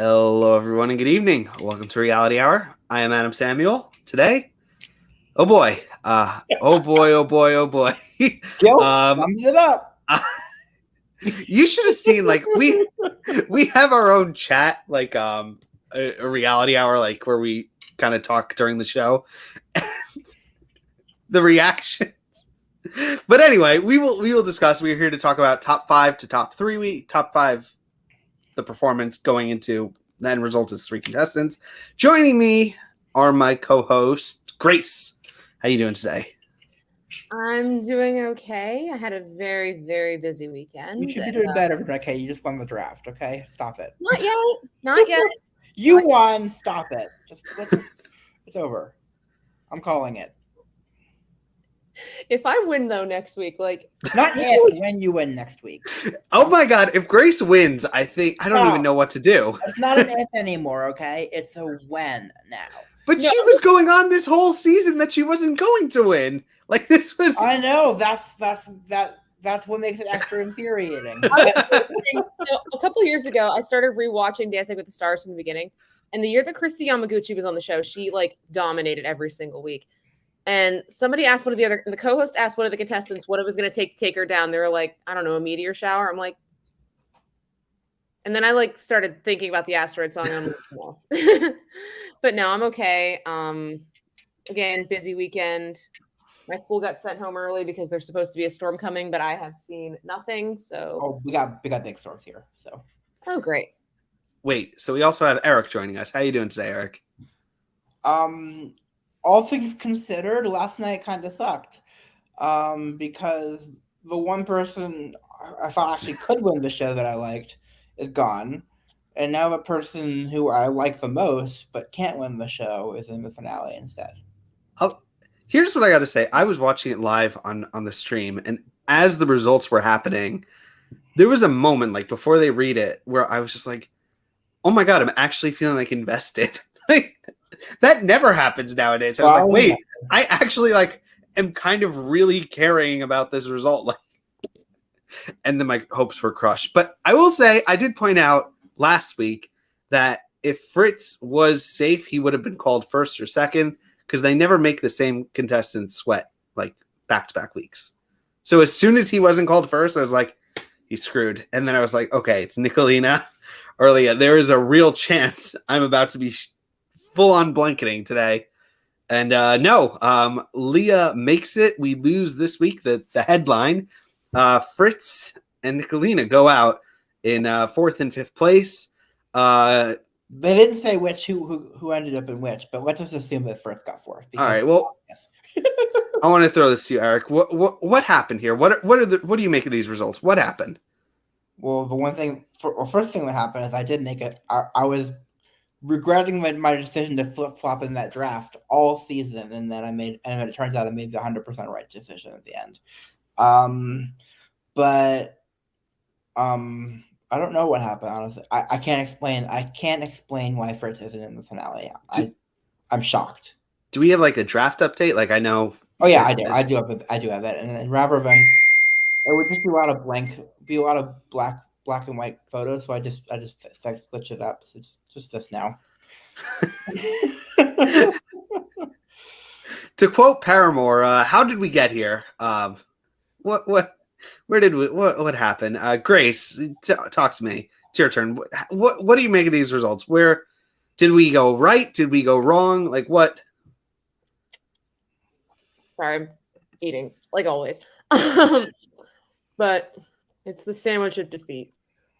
Hello, everyone, and good evening. Welcome to Reality Hour. I am Adam Samuel. Today, oh boy, oh boy, oh boy, oh boy. Gil sums it up. You should have seen, like, we have our own chat, like a Reality Hour, like where we kind of talk during the show. And the reactions. But anyway, we will discuss. We're here to talk about top 5 to top 3 top 5. The performance going into the end result is 3 contestants. Joining me are my co-host Grace. How you doing today? I'm doing okay. I had a very, very busy weekend. You should be doing better than okay. You just won the draft. Okay, stop it. Not yet. Not yet. You won. Stop it. It's over. I'm calling it. If I win though next week, like not if, when you win next week. Oh my God! If Grace wins, I don't even know what to do. It's not an if anymore. Okay, it's a when now. But she was going on this whole season that she wasn't going to win. Like this was. I know. That's what makes it extra infuriating. So a couple years ago, I started rewatching Dancing with the Stars from the beginning, and the year that Christy Yamaguchi was on the show, she like dominated every single week. And somebody asked the co-host asked one of the contestants what it was going to take her down. They were like, I don't know, a meteor shower. I'm like, and then I like started thinking about the asteroid song. And I'm like, well. But no, I'm okay. Again, busy weekend. My school got sent home early because there's supposed to be a storm coming, but I have seen nothing. So we got big storms here. So great. Wait, so we also have Eric joining us. How you doing today, Eric? All things considered, last night kind of sucked because the one person I thought actually could win the show that I liked is gone. And now the person who I like the most but can't win the show is in the finale instead. Here's what I got to say. I was watching it live on the stream, and as the results were happening, there was a moment like before they read it where I was just like, oh my God, I'm actually feeling like invested. Like, that never happens nowadays. I was like, wait, I actually like am kind of really caring about this result. Like, and then my hopes were crushed. But I will say, I did point out last week that if Fritz was safe, he would have been called first or second because they never make the same contestants sweat like back-to-back weeks. So as soon as he wasn't called first, I was like, he's screwed. And then I was like, okay, it's Nicolina or Leah. There is a real chance I'm about to be full-on blanketing today. And Leah makes it. We lose this week. The headline, Fritz and Nicolina go out in 4th and 5th place. They didn't say who ended up in which, but let's just assume that Fritz got 4th. All right, well, I want to throw this to you, Eric. What happened here? What do you make of these results? What happened? Well, first thing that happened is I did make it. I was regretting my decision to flip-flop in that draft all season, and then it turns out I made the 100% right decision at the end. I don't know what happened, honestly. I can't explain why Fritz isn't in the finale. I'm shocked. Do we have like a draft update? Like I know. Oh yeah, I do. I do have it. And rather than it would just be a lot of black and white photos, so I just switch it up. So it's just this now. To quote Paramore, how did we get here? What happened? Grace, talk to me. It's your turn. What do you make of these results? Where did we go right? Did we go wrong? Like what? Sorry, I'm eating like always. But it's the sandwich of defeat.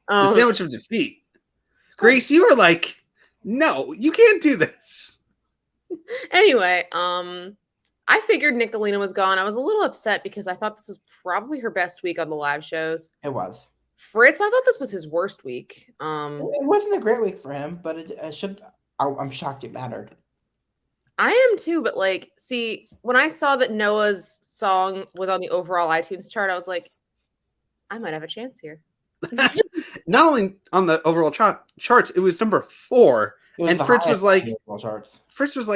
The sandwich of defeat. Grace, you were like, no, you can't do this. Anyway, I figured Nicolina was gone. I was a little upset because I thought this was probably her best week on the live shows. It was. Fritz, I thought this was his worst week. It wasn't a great week for him, but it should. I'm shocked it mattered. I am too, but like, see, when I saw that Noah's song was on the overall iTunes chart, I was like, I might have a chance here. Not only on the overall charts, it was number 4, and Fritz was like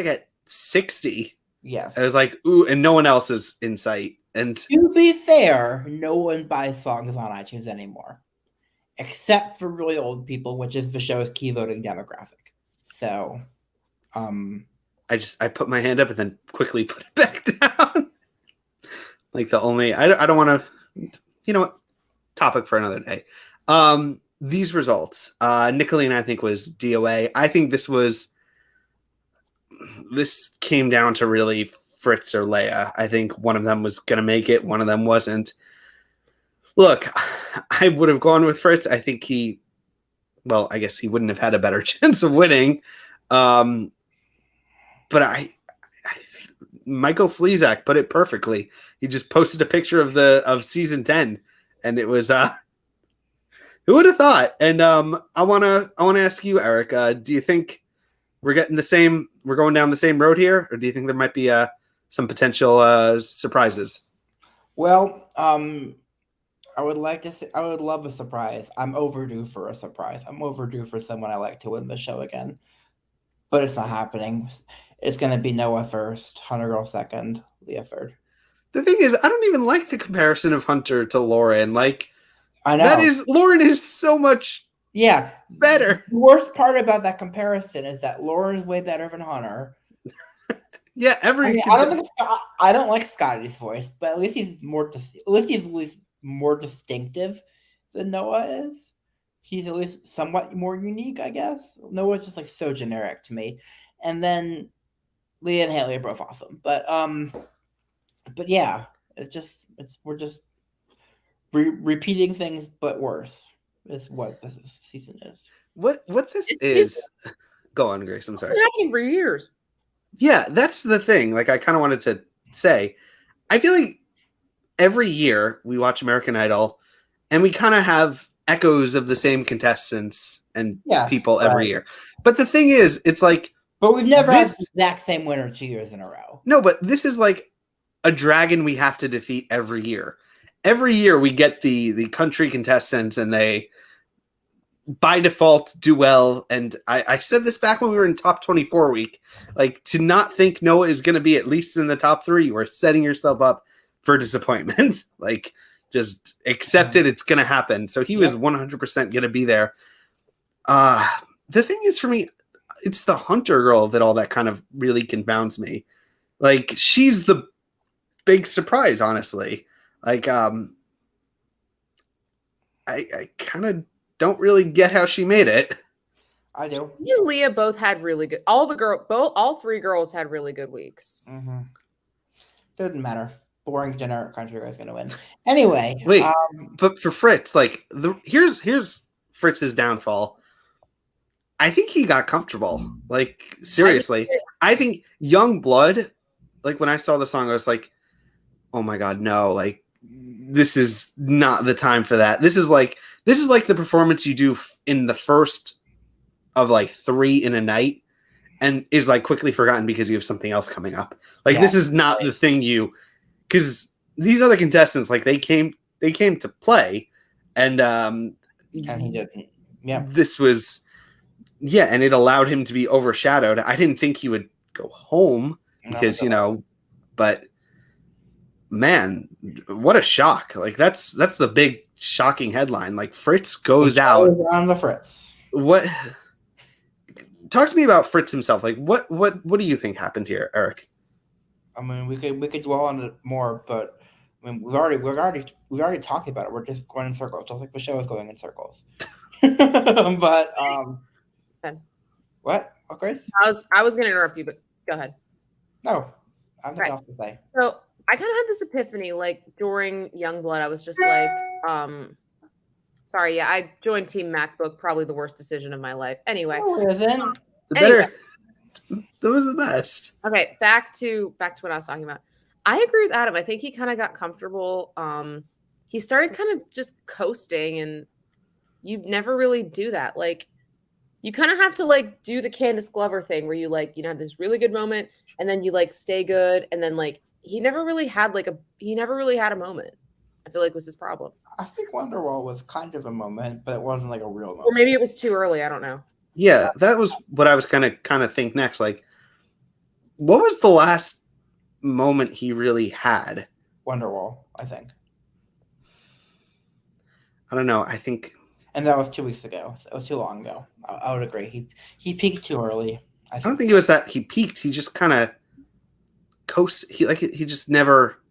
at 60. Yes, I was like, ooh, and no one else is in sight. And to be fair, no one buys songs on iTunes anymore. except for really old people, which is the show's key voting demographic. So, I put my hand up and then quickly put it back down. Like the only I don't want to, you know what, topic for another day. These results, Nicolene I think was DOA. I think this came down to really Fritz or Leah. I think one of them was going to make it, one of them wasn't. Look, I would have gone with Fritz. I think I guess he wouldn't have had a better chance of winning. But Michael Slezak put it perfectly. He just posted a picture of season 10, and it was who would have thought? And I wanna ask you, Eric, do you think we're going down the same road here, or do you think there might be some potential surprises? Well, I would love a surprise. I'm overdue for a surprise. I'm overdue for someone I like to win the show again. But it's not happening. It's going to be Noah first, HunterGirl second, Leah third. The thing is, I don't even like the comparison of Hunter to Lauren. Like, I know. Lauren is so much better. The worst part about that comparison is that Lauren is way better than Hunter. Yeah, I don't like Scotty's voice, but at least he's more distinctive than Noah is. He's at least somewhat more unique, I guess. Noah's just like so generic to me. And then Leah and Haley are both awesome. But yeah, we're just repeating things but worse is what this season is. What this is. Go on, Grace. I'm sorry. It's been happening for years. Yeah, that's the thing. Like, I kind of wanted to say, I feel like every year we watch American Idol and we kind of have echoes of the same contestants and people every year. But the thing is, it's like, but we've never had the exact same winner 2 years in a row. No, but this is like a dragon we have to defeat every year. Every year we get the country contestants and they by default do well. And I said this back when we were in top 24 week, like, to not think Noah is going to be at least in the top 3, you are setting yourself up for disappointment. Like, just accept it. It's going to happen. So he was 100% going to be there. The thing is, for me, it's the HunterGirl that all that kind of really confounds me. Like, she's the big surprise, honestly. Like, I kind of don't really get how she made it. I do. Me and Leah both had really good. All 3 girls had really good weeks. Mm-hmm. Doesn't matter. Boring generic country guy's gonna win. Anyway, wait, but for Fritz, like, here's Fritz's downfall. I think he got comfortable. Like, seriously, I think Young Blood. Like, when I saw the song, I was like, "Oh my god, no! Like, this is not the time for that. This is like the performance you do in the first of like 3 in a night, and is like quickly forgotten because you have something else coming up. Like, this is not the thing you." Because these other contestants, like, they came to play, and he didn't. Yeah, this was, and it allowed him to be overshadowed. I didn't think he would go home because but man, what a shock! Like, that's the big shocking headline. Like, Fritz goes out on the Fritz. What? Talk to me about Fritz himself. Like, what do you think happened here, Eric? I mean, we could dwell on it more, but I mean, we've already talked about it. We're just going in circles, just like the show is going in circles. But what, Grace? I was going to interrupt you, but go ahead. No, I have nothing else to say. So I kind of had this epiphany, like, during Youngblood. I was just like, sorry, I joined Team MacBook, probably the worst decision of my life. Anyway, that was the best. Okay, back to what I was talking about. I agree with Adam. I think he kind of got comfortable. He started kind of just coasting, and you never really do that. Like, you kind of have to, like, do the Candace Glover thing where you, like, have this really good moment, and then you, like, stay good, and then, like, he never really had a moment. I feel like was his problem. I think Wonderwall was kind of a moment, but it wasn't like a real moment. Or maybe it was too early. I don't know. Yeah, that was what I was kind of think next. Like, what was the last moment he really had? Wonderwall, I think. I don't know. I think And that was 2 weeks ago. So it was too long ago. I would agree. He peaked too early. I don't think it was that he peaked. He just kind of he just never.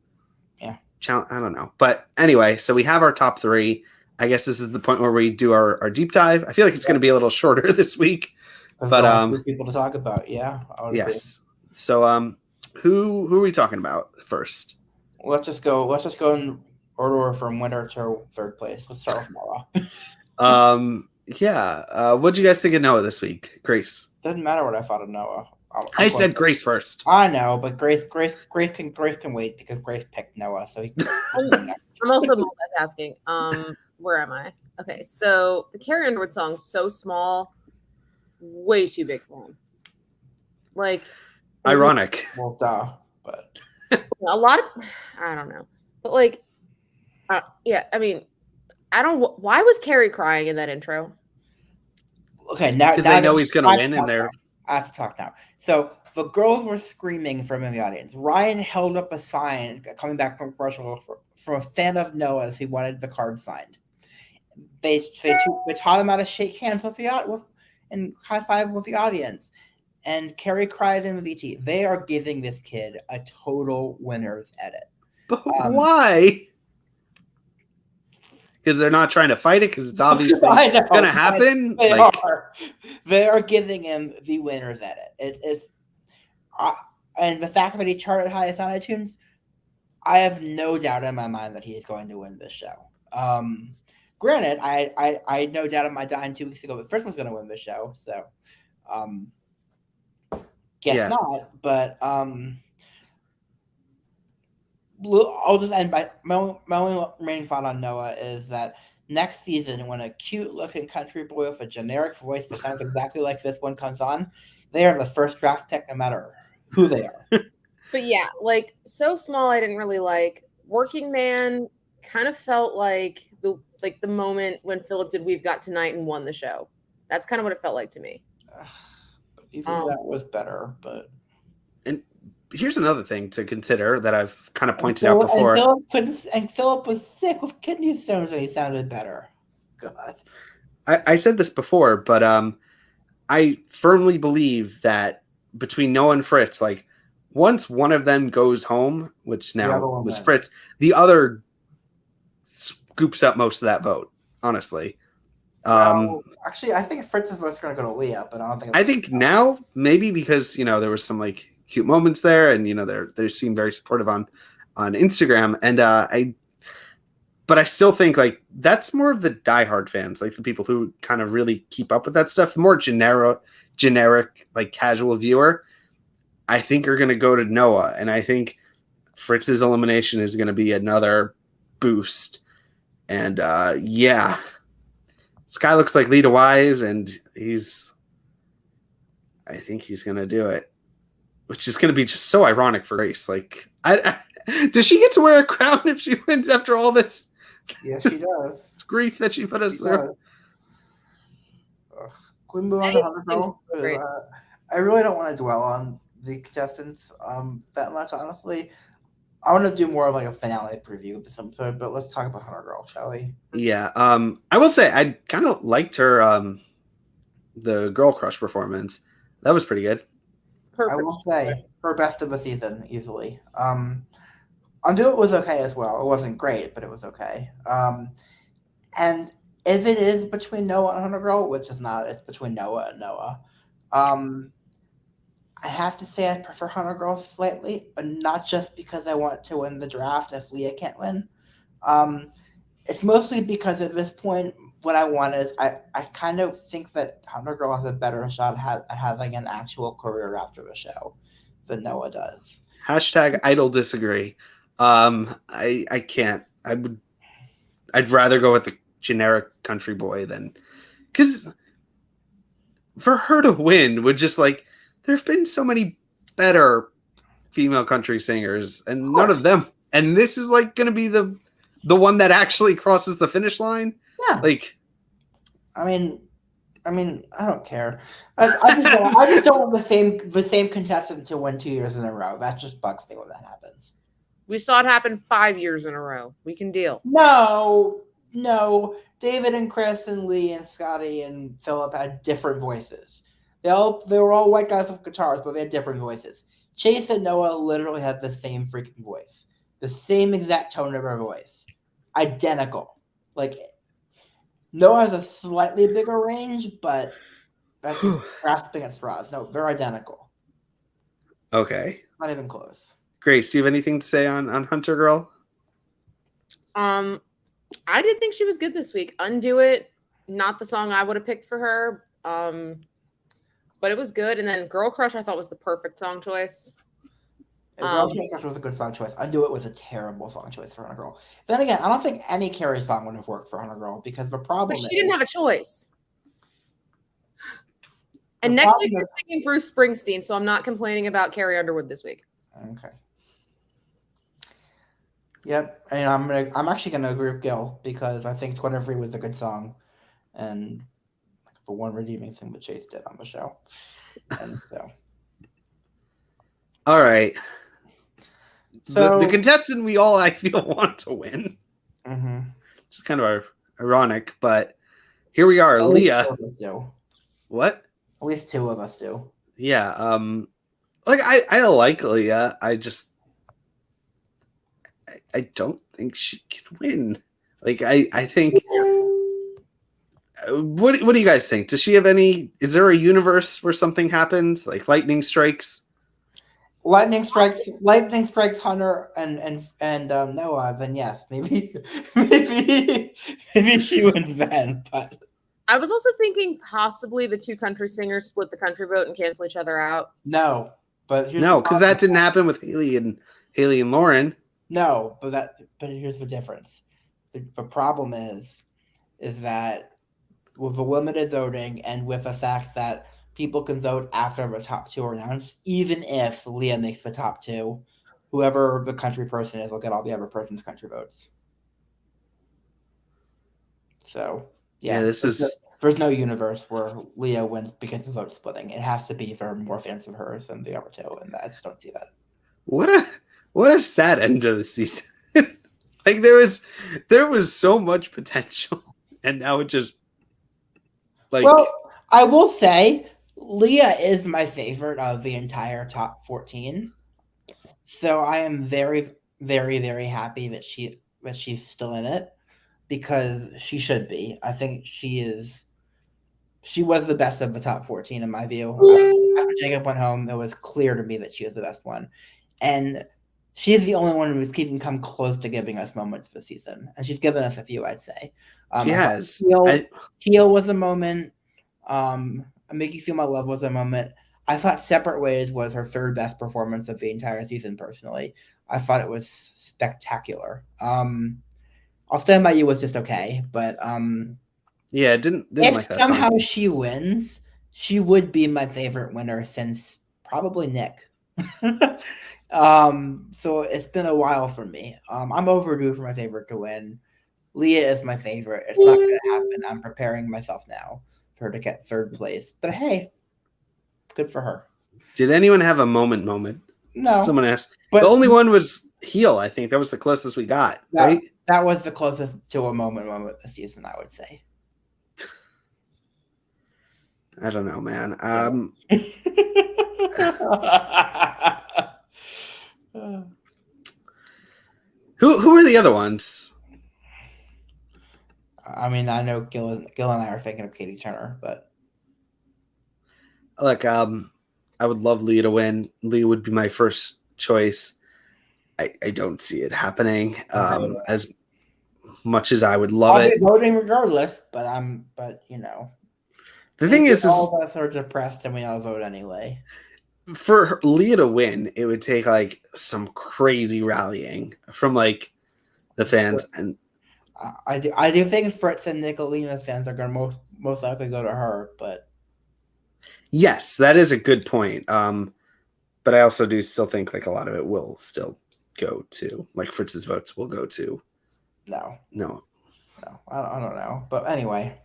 Yeah. I don't know. But anyway, so we have our top 3. I guess this is the point where we do our deep dive. I feel like it's going to be a little shorter this week. But people to talk about. Yeah. Yes. Agree. So who are we talking about first? Let's just go in order from winner to third place. Let's start with Noah. What'd you guys think of Noah this week, Grace? Doesn't matter what I thought of Noah. I said Grace first. I know, but Grace can wait because Grace picked Noah. So I'm also multitasking. Where am I? Okay, so the Carrie Underwood song, So Small, way too big for him. Like, ironic. Well, duh, but a lot of, I don't know, but like, yeah, I mean, why was Carrie crying in that intro? Okay, now because they know he's gonna win, and they're. I have to talk now. So the girls were screaming from in the audience. Ryan held up a sign coming back from commercial from a fan of Noah's who wanted the card signed. They taught him how to shake hands with and high five with the audience. And Carrie cried in with ET. They are giving this kid a total winner's edit. But why? Because they're not trying to fight it. Because it's obviously going to happen. They are giving him the winner's edit. And the fact that he charted highest on iTunes, I have no doubt in my mind that he is going to win this show. Granted, I had no doubt in my mind 2 weeks ago that Fritz was going to win this show. So, guess not. But I'll just end by my only remaining thought on Noah is that next season, when a cute-looking country boy with a generic voice that sounds exactly like this one comes on, they are the first draft pick, no matter who they are. But yeah, like So Small, I didn't really like. Working Man kind of felt like the moment when Philip did We've Got Tonight and won the show. That's kind of what it felt like to me. Even that was better, but. And here's another thing to consider that I've kind of pointed out before. And Philip was sick with kidney stones and he sounded better. God. I said this before, but I firmly believe that between Noah and Fritz, like once one of them goes home, which now was Fritz, the other scoops up most of that vote, honestly. Actually, I think Fritz's vote's going to go to Leah, but I don't think. I think now maybe because there was some like cute moments there, and they seem very supportive on Instagram, and but I still think like that's more of the diehard fans, like the people who kind of really keep up with that stuff. The more generic like casual viewer, I think are going to go to Noah, and I think Fritz's elimination is going to be another boost. And this guy looks like Lita Wise, and I think he's going to do it, which is going to be just so ironic for Grace. Like, does she get to wear a crown if she wins after all this? Yes, she does. It's grief that she put us through. Can we move on to HunterGirl? I really don't want to dwell on the contestants that much, honestly. I want to do more of like a finale preview of this episode, but let's talk about HunterGirl, shall we? Yeah. I will say I kind of liked her the Girl Crush performance. That was pretty good. I will say her best of the season, easily. Undo It was okay as well. It wasn't great, but it was okay. And if it is between Noah and HunterGirl, which is not, it's between Noah and Noah. I have to say I prefer HunterGirl slightly, but not just because I want to win the draft if Leah can't win. It's mostly because at this point, what I want is I kind of think that HunterGirl has a better shot at having an actual career after the show than Noah does. # idle disagree. I can't. I'd rather go with the generic country boy than, because for her to win would just like, there have been so many better female country singers, and none of them. And this is like going to be the one that actually crosses the finish line. Yeah. Like, I mean, I don't care. I just don't want the same contestant to win 2 years in a row. That just bugs me when that happens. We saw it happen 5 years in a row. We can deal. No, No, David and Chris and Lee and Scotty and Philip had different voices. They were all white guys with guitars, but they had different voices. Chase and Noah literally had the same freaking voice. The same exact tone of her voice. Identical. Like, Noah has a slightly bigger range, but that's just grasping at straws. No, they're identical. Okay. Not even close. Grace, do you have anything to say on Hunter Girl? I did think she was good this week. Undo It, not the song I would have picked for her. But it was good. And then Girl Crush, I thought was the perfect song choice. Girl Crush was a good song choice. Undo It was a terrible song choice for Hunter Girl. Then again, I don't think any Carrie song would have worked for Hunter Girl because the problem But she didn't have a choice. And next week we're singing Bruce Springsteen, so I'm not complaining about Carrie Underwood this week. Okay. Yep, and I'm actually gonna agree with Gil because I think 23 was a good song, and the one redeeming thing that Chase did on the show, and so. All right. So the contestant we all I feel want to win, which is kind of ironic, but here we are, Leah. What? At least two of us do. Yeah. Like I like Leah. I don't think she can win. Like I think. What do you guys think? Does she have any? Is there a universe where something happens, like lightning strikes? Lightning strikes Hunter and Noah. Then yes, maybe she wins then. But I was also thinking possibly the two country singers split the country vote and cancel each other out. No, but because that didn't happen with Haley and Lauren. No, but here's the difference. The problem is that with the limited voting and with the fact that people can vote after the top two are announced, even if Leah makes the top two, whoever the country person is will get all the other person's country votes. So yeah, there's no universe where Leah wins because of vote splitting. It has to be there are more fans of hers than the other two, and I just don't see that. What a sad end to the season. Like there was so much potential, and now it just like. Well, I will say Leah is my favorite of the entire top 14, so I am very, very, very happy that she's still in it because she should be. I think she was the best of the top 14 in my view. After Jacob went home, it was clear to me that she was the best one, and. She's the only one who's even come close to giving us moments this season. And she's given us a few, I'd say. She has. Heal was a moment. Make You Feel My Love was a moment. I thought Separate Ways was her third best performance of the entire season, personally. I thought it was spectacular. I'll Stand By You was just okay. But yeah, didn't if like that somehow song. she wins, she would be my favorite winner since probably Nick. So it's been a while for me. I'm overdue for my favorite to win. Leah is my favorite. It's not going to happen. I'm preparing myself now for her to get third place. But hey, good for her. Did anyone have a moment? No. Someone asked. But the only one was Heal. I think that was the closest we got. Right? That was the closest to a moment this season, I would say. I don't know, man. Who are the other ones? I mean, I know Gil and I are thinking of Katie Turner, but look, I would love Leah to win. Leah would be my first choice. I don't see it happening as much as I would love it. I'll be voting regardless, but you know, the thing is, all of us are depressed and we all vote anyway. For Leah to win, it would take like some crazy rallying from like the fans, and I do think Fritz and Nicolina's fans are going to most likely go to her, but yes, that is a good point. But I also do still think like a lot of it will still go to like Fritz's votes will go to. No, I don't know, but anyway.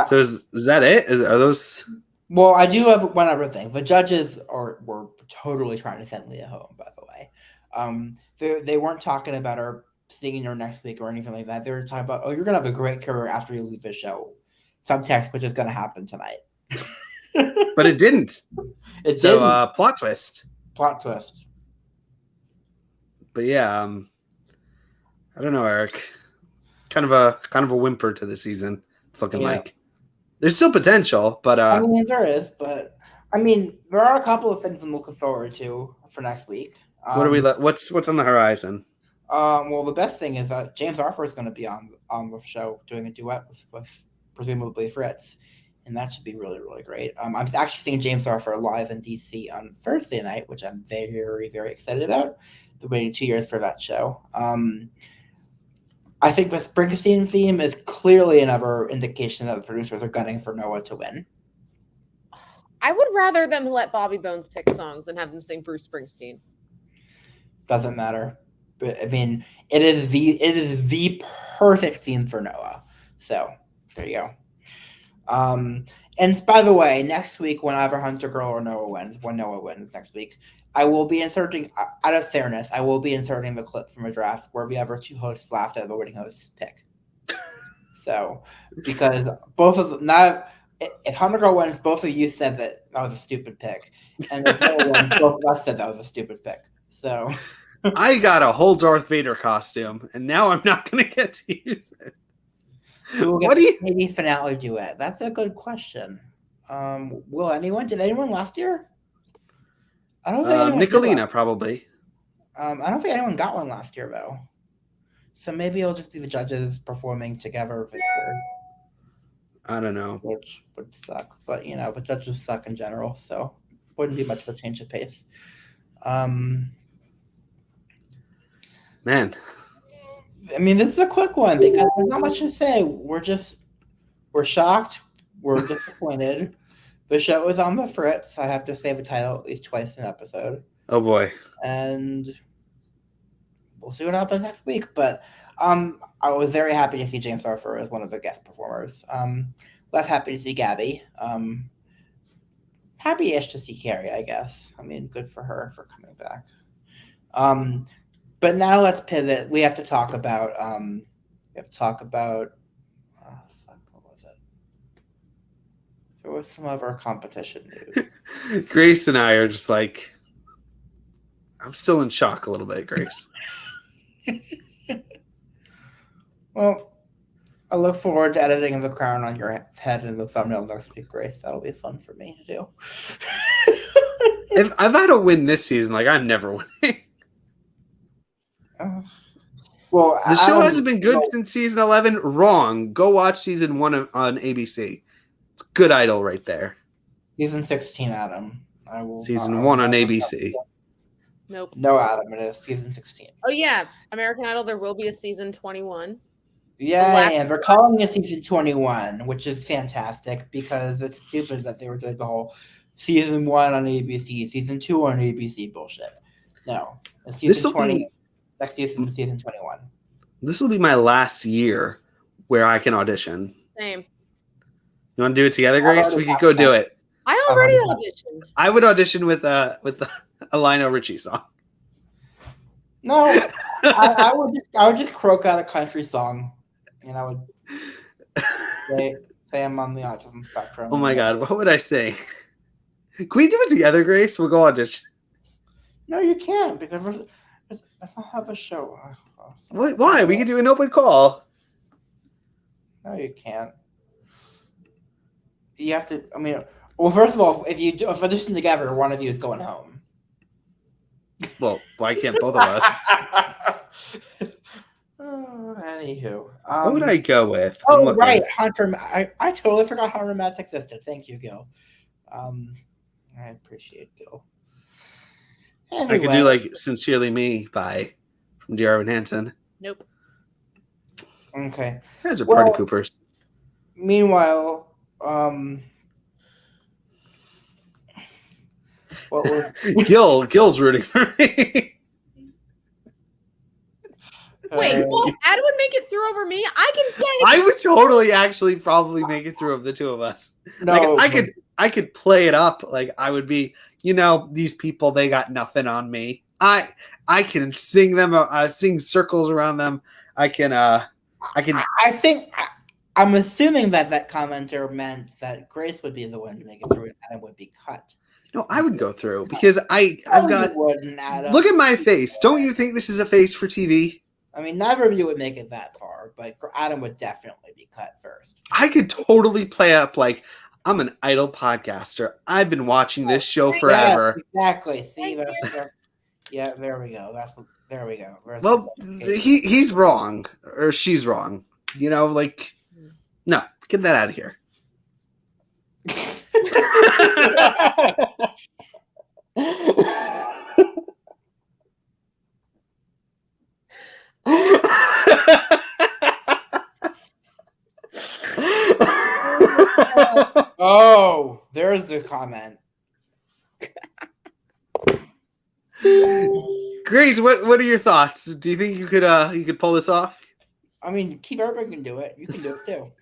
So is that it? Are those? Well, I do have one other thing. The judges were totally trying to send Leah home, by the way. They weren't talking about her singing her next week or anything like that. They were talking about, oh, you're gonna have a great career after you leave the show. Subtext, which is gonna happen tonight. But it didn't. It So didn't. plot twist. Plot twist. But yeah, I don't know, Eric. Kind of a whimper to the season. It's looking like there's still potential, but I mean there is, but I mean there are a couple of things I'm looking forward to for next week. What are we? What's on the horizon? Well, the best thing is that James Arthur is going to be on the show doing a duet with presumably Fritz, and that should be really, really great. I'm actually seeing James Arthur live in DC on Thursday night, which I'm very, very excited about. Been waiting 2 years for that show. I think the Springsteen theme is clearly another indication that the producers are gunning for Noah to win. I would rather them let Bobby Bones pick songs than have them sing Bruce Springsteen. Doesn't matter. But I mean, it is the perfect theme for Noah. So there you go. And by the way, next week, whenever HunterGirl or Noah wins, when Noah wins next week, I will be inserting, out of fairness, I will be inserting the clip from a draft where the other two hosts laughed at the voting host's pick. So, because both of them, now, if HunterGirl wins, both of you said that was a stupid pick. And if Noah wins, both of us said that was a stupid pick. So. I got a whole Darth Vader costume, and now I'm not going to get to use it. What do you maybe finale duet? That's a good question. Did anyone last year? I don't think Nicolina probably. I don't think anyone got one last year though. So maybe it'll just be the judges performing together this year. I don't know. Which would suck. But the judges suck in general, so wouldn't be much of a change of pace. Man. I mean, this is a quick one because there's not much to say. We're shocked. We're disappointed. The show is on the Fritz. I have to say the title at least twice an episode. Oh boy. And we'll see what happens next week. But I was very happy to see James Arthur as one of the guest performers. Less happy to see Gabby. Happy-ish to see Carrie, I guess. I mean, good for her for coming back. But now let's pivot. We have to talk about. What was it? There was some other competition news. Grace and I are just like, I'm still in shock a little bit, Grace. Well, I look forward to editing The Crown on your head in the thumbnail next week, Grace. That'll be fun for me to do. If I don't win this season, I'm never winning. Well, the show hasn't been good since season 11. Wrong. Go watch season 1 on ABC. It's good Idol right there. Season 16, Adam. Season 1 on ABC. Nope. No, Adam. It is season 16. Oh yeah, American Idol. There will be a season 21. Yeah, and they're calling it season 21, which is fantastic because it's stupid that they were doing the whole season 1 on ABC, season 2 on ABC bullshit. No, it's season 20. Next season, season 21. This will be my last year where I can audition. Same. You want to do it together, Grace? We could go do it. I already auditioned. I would audition with a Lionel Richie song. No, I would just croak out a country song, and I would say I'm on the autism spectrum. Oh my God, what would I say? Can we do it together, Grace? We'll go audition. No, you can't because let's not have a show. Why? We could do an open call. No, you can't. You have to. I mean, well, first of all, if audition together, one of you is going home. Well, why can't both of us? Anywho, what would I go with? Oh, right, Hunter. I totally forgot Hunter Mats existed. Thank you, Gil. I appreciate Gil. Anyway. I could do "Sincerely Me" from D.R. Evan Hansen. Nope. Okay. You guys are party poopers. Meanwhile, what was Gil's rooting for me. Wait, well, Adam would make it through over me. I can say I would totally actually probably make it through of the two of us. No, I could play it up. I would be, these people, they got nothing on me. I can sing them, sing circles around them. I can. I think I'm assuming that commenter meant that Grace would be the one to make it through and Adam would be cut. No, I would go through because I've got. Adam. Look at my face. Don't you think this is a face for TV? I mean, neither of you would make it that far, but Adam would definitely be cut first. I could totally play up like I'm an idol podcaster. I've been watching this show forever. Yeah, exactly. See, yeah, there we go. There we go. Well, he's wrong or she's wrong. You know, like, no, get that out of here. Oh, there's the comment. Grace, what are your thoughts? Do you think you could pull this off? I mean, Keith Urban can do it. You can do it too.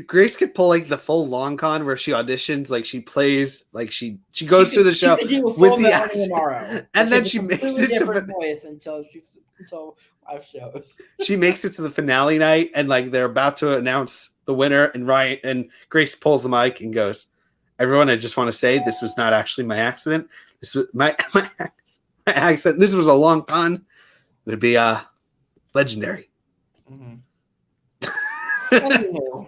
Grace could pull like the full long con where she auditions, like she plays, like she goes through the show with the accent, and then she makes it to different voice until 5 shows. She makes it to the finale night, and like they're about to announce the winner, and Ryan and Grace pulls the mic and goes, "Everyone, I just want to say this was not actually my accident. This was my accent. This was a long con. It'd be legendary." Mm-hmm. Anywho,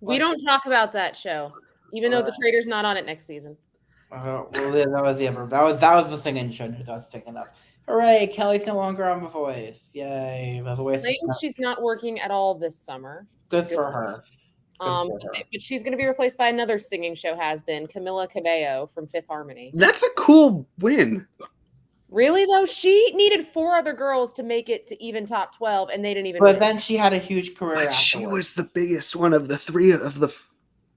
we don't talk about that show, even though the Trader's not on it next season. Well, that was the thing in show news I was thinking of. Hooray! Kelly's no longer on The Voice. Yay! The Voice. She's not working at all this summer. Good for her. But she's going to be replaced by another singing show has-been, Camila Cabello from Fifth Harmony. That's a cool win. Really, though? She needed 4 other girls to make it to even top 12, and they didn't even But then she had a huge career afterwards. She was the biggest one of the 3 of the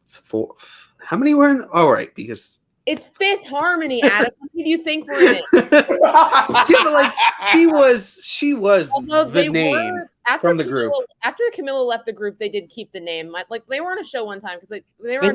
4. How many were in? Oh, right, because... It's Fifth Harmony, Adam. What do you think we're in it? Yeah, but like she was the name from the group. After Camilla left the group, they did keep the name. Like they were on a show one time because they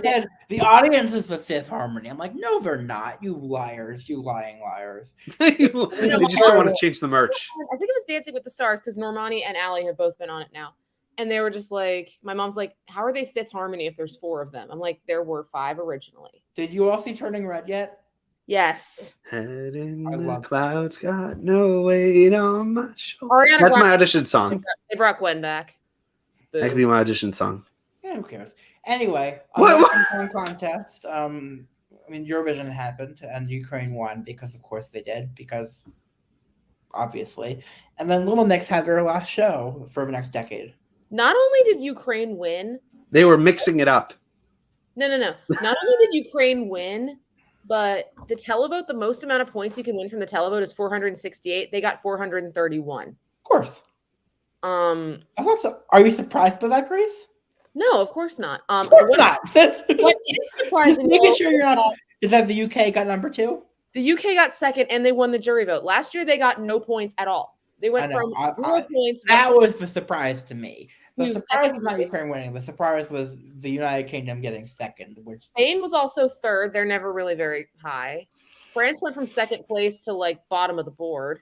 said the audience is the Fifth Harmony. I'm like, no, they're not. You liars, you lying liars. They just don't want to change the merch. I think it was Dancing with the Stars because Normani and Allie have both been on it now. And they were just like, my mom's like, how are they Fifth Harmony if there's 4 of them? I'm like, there were 5 originally. Did you all see Turning Red yet? Yes. Head in the clouds, got no weight on my shoulder. Ariana That's Grande, my audition song. They brought Gwen back. That could be my audition song. Yeah, who cares? Anyway, on contest. I mean, Eurovision happened and Ukraine won because, of course, they did. Because, obviously, and then Little Mix had their last show for the next decade. Not only did Ukraine win, they were mixing it up. No. Not only did Ukraine win, but the televote, the most amount of points you can win from the televote is 468. They got 431. Of course. I thought so. Are you surprised by that, Grace? No, of course not. Of course not. What is surprising? Making sure you're not. Is that the UK got number 2? The UK got second, and they won the jury vote. Last year, they got no points at all. They went from 0 points. That was the surprise to me. The surprise was not Ukraine winning. The surprise was the United Kingdom getting second. Spain was also third. They're never really very high. France went from second place to like bottom of the board.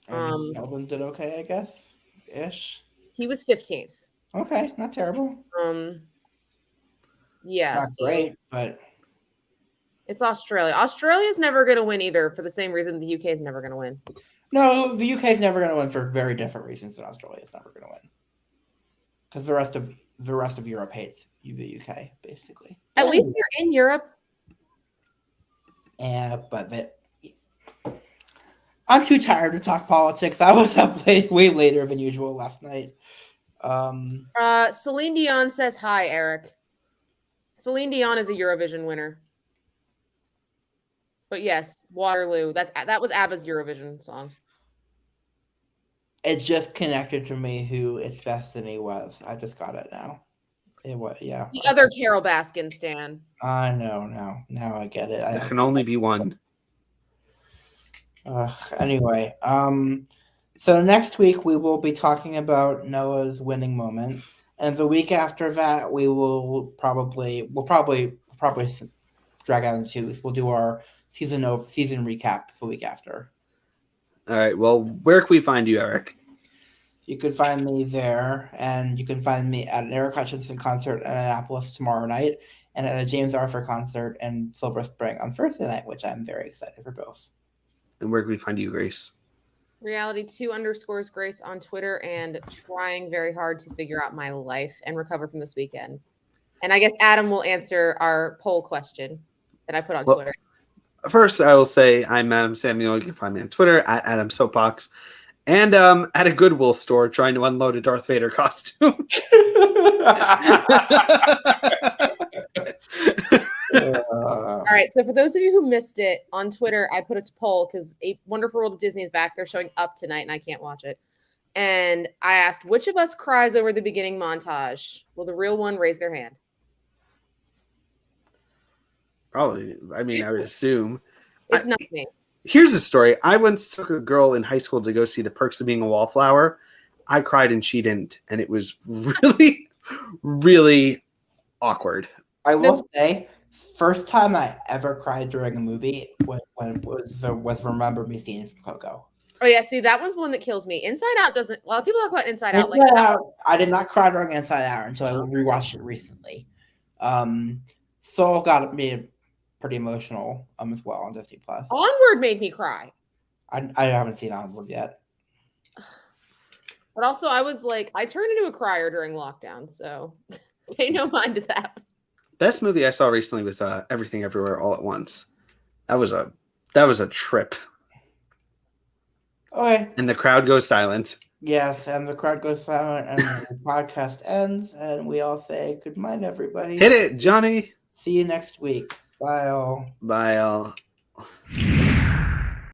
Melbourne did okay, I guess. Ish. He was 15th. Okay, not terrible. Yeah. Not great, but it's Australia. Australia's never going to win either for the same reason the UK is never going to win. No, the UK is never going to win for very different reasons than Australia is never going to win. Because the rest of Europe hates the UK, basically. At least they're in Europe. Yeah, but I'm too tired to talk politics. I was up way later than usual last night. Celine Dion says hi, Eric. Celine Dion is a Eurovision winner. But yes, Waterloo. That was ABBA's Eurovision song. It just connected to me who its destiny was. I just got it now. It was, yeah. The other Carol Baskin stan. I know now I get it. There can only be one. Anyway, so next week we will be talking about Noah's winning moment, and the week after that we'll probably drag out in 2 weeks. We'll do our season recap the week after. All right. Well, where can we find you, Eric? You could find me there, and you can find me at an Eric Hutchinson concert in Annapolis tomorrow night, and at a James Arthur concert in Silver Spring on Thursday night, which I'm very excited for both. And where can we find you, Grace? Reality2_Grace on Twitter, and trying very hard to figure out my life and recover from this weekend. And I guess Adam will answer our poll question that I put on Twitter. First, I will say I'm Adam Samuel. You can find me on Twitter at Adam Soapbox, and at a Goodwill store trying to unload a Darth Vader costume. All right. So for those of you who missed it, on Twitter, I put a poll because A Wonderful World of Disney is back. They're showing Up tonight, and I can't watch it. And I asked, which of us cries over the beginning montage? Will the real one raise their hand? Probably. I mean, I would assume. It's not me. Here's the story. I once took a girl in high school to go see The Perks of Being a Wallflower. I cried and she didn't. And it was really, really awkward. I will say, first time I ever cried during a movie when was Remember Me scene from Coco. Oh, yeah. See, that one's the one that kills me. Inside Out doesn't. A lot of people talk about Inside Out. Inside Out, I did not cry during Inside Out until I rewatched it recently. Soul got me pretty emotional as well on Disney Plus. Onward made me cry. I haven't seen Onward yet. But also, I was like, I turned into a crier during lockdown, so pay no mind to that. Best movie I saw recently was Everything Everywhere All at Once. That was a trip. Okay. And the crowd goes silent. Yes, and the crowd goes silent, and the podcast ends, and we all say good night, everybody. Hit it, Johnny. See you next week. Bye, all. Bye, all.